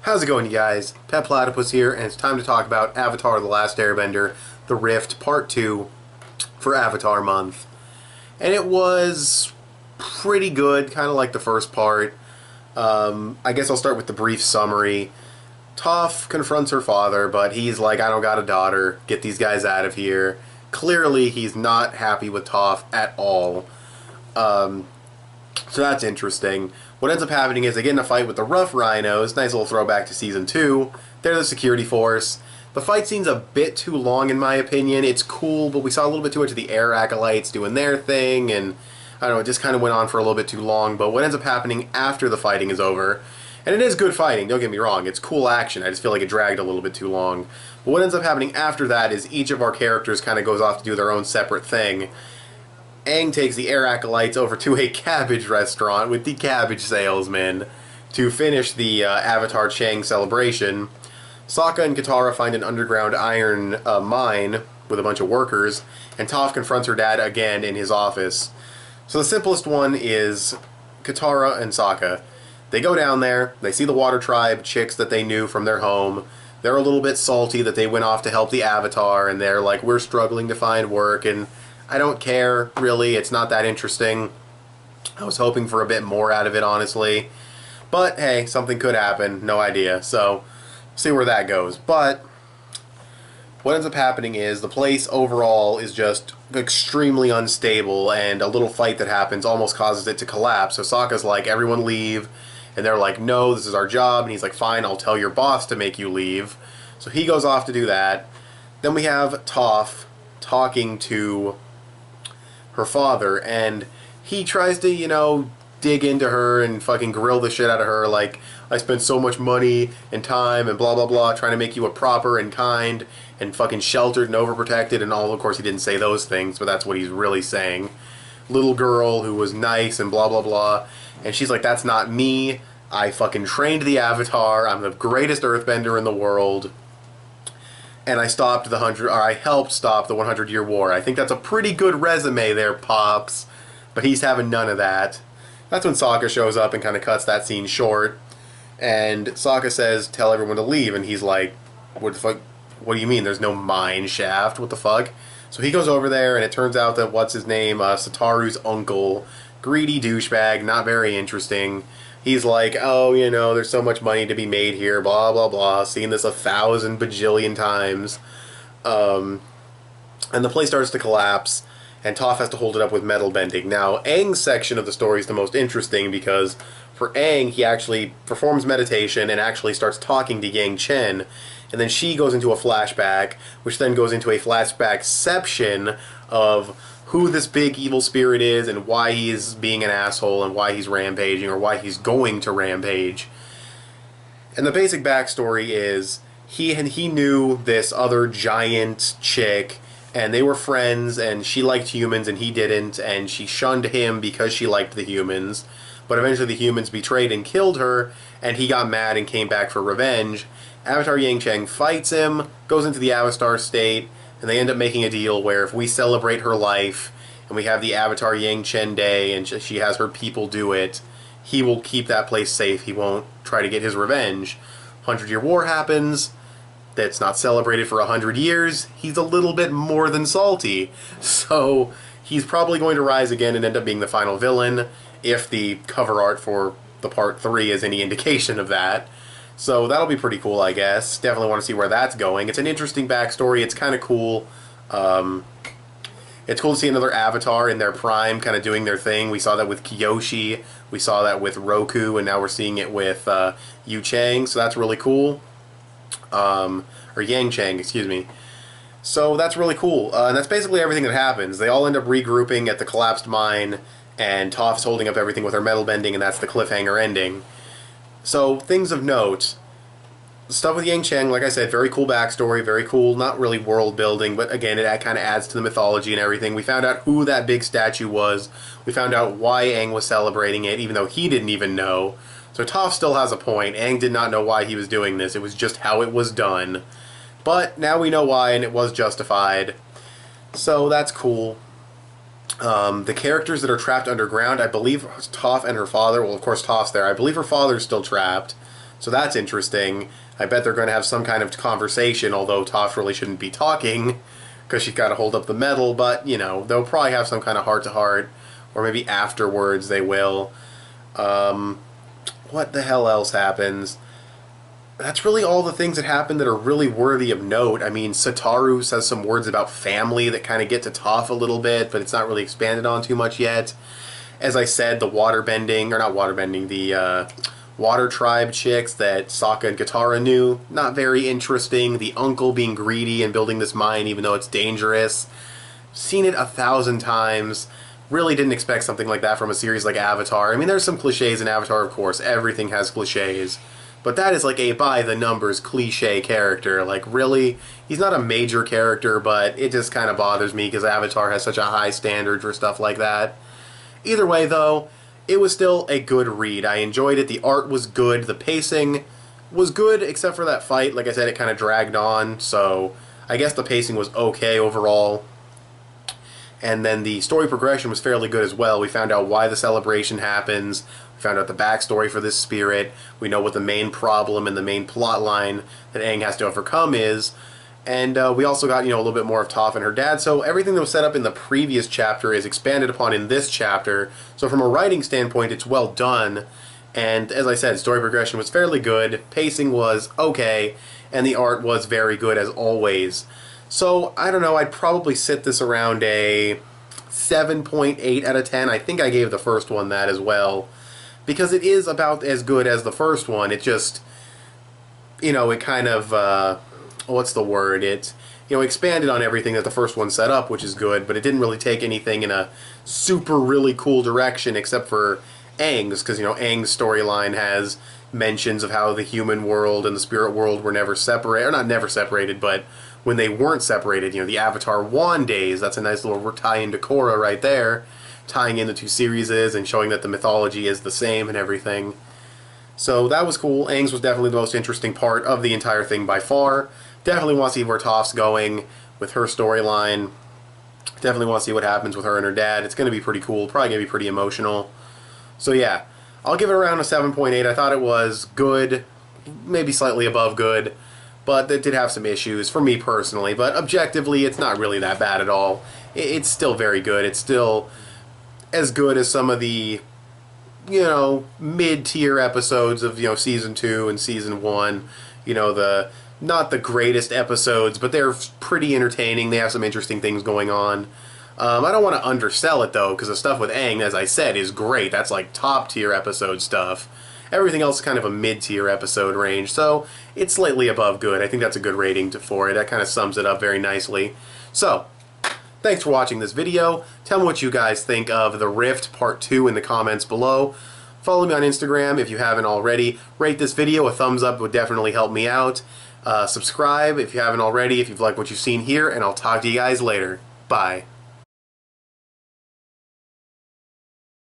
How's it going, you guys? Petplatypus here, and it's time to talk about Avatar: The Last Airbender, The Rift Part 2 for Avatar Month. And it was pretty good, kind of like the first part. I guess I'll start with the brief summary. Toph confronts her father, but he's like, I don't got a daughter, get these guys out of here. Clearly, he's not happy with Toph at all. So that's interesting. What ends up happening is they get in a fight with the Rough Rhinos. Nice little throwback to Season 2. They're the security force. The fight scene's a bit too long in my opinion. It's cool, but we saw a little bit too much of the Air Acolytes doing their thing, and I don't know, it just kind of went on for a little bit too long. But what ends up happening after the fighting is over, and it is good fighting, don't get me wrong, it's cool action, I just feel like it dragged a little bit too long. But what ends up happening after that is each of our characters kind of goes off to do their own separate thing. Aang takes the Air Acolytes over to a cabbage restaurant with the cabbage salesman to finish the Avatar Chang celebration. Sokka and Katara find an underground iron mine with a bunch of workers, and Toph confronts her dad again in his office. So the simplest one is Katara and Sokka. They go down there, they see the Water Tribe chicks that they knew from their home. They're a little bit salty that they went off to help the Avatar, and they're like, we're struggling to find work, and I don't care, really. It's not that interesting. I was hoping for a bit more out of it, honestly. But, hey, something could happen. No idea. So, see where that goes. But, what ends up happening is the place overall is just extremely unstable, and a little fight that happens almost causes it to collapse. So Sokka's like, everyone leave. And they're like, no, this is our job. And he's like, fine, I'll tell your boss to make you leave. So he goes off to do that. Then we have Toph talking to her father, and he tries to, you know, dig into her and fucking grill the shit out of her, like, I spent so much money and time and blah blah blah trying to make you a proper and kind and fucking sheltered and overprotected and all. Of course he didn't say those things, but that's what he's really saying. Little girl who was nice and blah blah blah. And she's like, that's not me. I fucking trained the Avatar. I'm the greatest earthbender in the world. And I helped stop the 100-Year War. I think that's a pretty good resume there, Pops. But he's having none of that. That's when Sokka shows up and kind of cuts that scene short. And Sokka says, tell everyone to leave. And he's like, what the fuck? What do you mean? There's no mine shaft? What the fuck? So he goes over there, and it turns out that, what's his name? Satoru's uncle. Greedy douchebag, not very interesting. He's like, oh, you know, there's so much money to be made here, blah, blah, blah. Seen this 1,000 bajillion times. And the place starts to collapse, and Toph has to hold it up with metal bending. Now, Aang's section of the story is the most interesting because for Aang, he actually performs meditation and actually starts talking to Yang Chen, and then she goes into a flashback, which then goes into a flashbackception of who this big evil spirit is and why he is being an asshole and why he's rampaging or why he's going to rampage. And the basic backstory is he knew this other giant chick, and they were friends, and she liked humans and he didn't, and she shunned him because she liked the humans. But eventually the humans betrayed and killed her, and he got mad and came back for revenge. Avatar Yang Chen fights him, goes into the Avatar state, and they end up making a deal where if we celebrate her life, and we have the Avatar Yang Chen Day, and she has her people do it, he will keep that place safe. He won't try to get his revenge. 100-Year War happens. That's not celebrated for 100 years. He's a little bit more than salty. So he's probably going to rise again and end up being the final villain, if the cover art for the Part 3 is any indication of that. So that'll be pretty cool, I guess. Definitely want to see where that's going. It's an interesting backstory. It's kind of cool. It's cool to see another Avatar in their prime kind of doing their thing. We saw that with Kyoshi. We saw that with Roku, and now we're seeing it with Yu Chang. So that's really cool. Or Yang Chang, excuse me. So that's really cool. And that's basically everything that happens. They all end up regrouping at the collapsed mine, and Toph's holding up everything with her metal bending, and that's the cliffhanger ending. So, things of note. Stuff with Yang Chen, like I said, very cool backstory, very cool, not really world building, but again, it kind of adds to the mythology and everything. We found out who that big statue was. We found out why Aang was celebrating it, even though he didn't even know. So Toph still has a point. Aang did not know why he was doing this. It was just how it was done. But now we know why, and it was justified. So that's cool. The characters that are trapped underground, I believe Toph and her father, well, of course Toph's there, I believe her father's still trapped. So that's interesting. I bet they're going to have some kind of conversation, although Toph really shouldn't be talking, because she's got to hold up the medal, but, you know, they'll probably have some kind of heart-to-heart, or maybe afterwards they will. What the hell else happens? That's really all the things that happen that are really worthy of note. I mean, Satoru says some words about family that kind of get to Toph a little bit, but it's not really expanded on too much yet. As I said, the waterbending, or not waterbending, the water tribe chicks that Sokka and Katara knew, not very interesting. The uncle being greedy and building this mine even though it's dangerous. Seen it 1,000 times. Really didn't expect something like that from a series like Avatar. I mean, there's some cliches in Avatar, of course. Everything has cliches. But that is like a by-the-numbers cliche character. Like, really? He's not a major character, but it just kind of bothers me because Avatar has such a high standard for stuff like that. Either way, though, it was still a good read. I enjoyed it. The art was good. The pacing was good, except for that fight. Like I said, it kind of dragged on, so I guess the pacing was okay overall. And then the story progression was fairly good as well. We found out why the celebration happens. We found out the backstory for this spirit. We know what the main problem and the main plot line that Aang has to overcome is. And we also got, you know, a little bit more of Toph and her dad. So everything that was set up in the previous chapter is expanded upon in this chapter. So from a writing standpoint, it's well done. And as I said, story progression was fairly good. Pacing was okay. And the art was very good as always. So, I don't know, I'd probably sit this around a 7.8 out of 10. I think I gave the first one that as well. Because it is about as good as the first one. It just, you know, it kind of, what's the word? It, you know, expanded on everything that the first one set up, which is good, but it didn't really take anything in a super really cool direction except for Aang's, because, you know, Aang's storyline has mentions of how the human world and the spirit world were never separated, or not never separated, but when they weren't separated, you know, the Avatar 1 days, that's a nice little tie into Korra right there, tying in the two series and showing that the mythology is the same and everything. So that was cool. Aang's was definitely the most interesting part of the entire thing by far. Definitely want to see where Toph's going with her storyline. Definitely want to see what happens with her and her dad. It's going to be pretty cool. Probably going to be pretty emotional. So yeah, I'll give it around a 7.8. I thought it was good, maybe slightly above good, but it did have some issues for me personally. But objectively, it's not really that bad at all. It's still very good. It's still as good as some of the, you know, mid-tier episodes of, you know, Season 2 and Season 1. You know, the not the greatest episodes, but they're pretty entertaining. They have some interesting things going on. I don't want to undersell it, though, because the stuff with Aang, as I said, is great. That's like top-tier episode stuff. Everything else is kind of a mid-tier episode range, so it's slightly above good. I think that's a good rating for it. That kind of sums it up very nicely. So, thanks for watching this video. Tell me what you guys think of The Rift Part 2 in the comments below. Follow me on Instagram if you haven't already. Rate this video. A thumbs up would definitely help me out. Subscribe if you haven't already, if you've liked what you've seen here, and I'll talk to you guys later. Bye.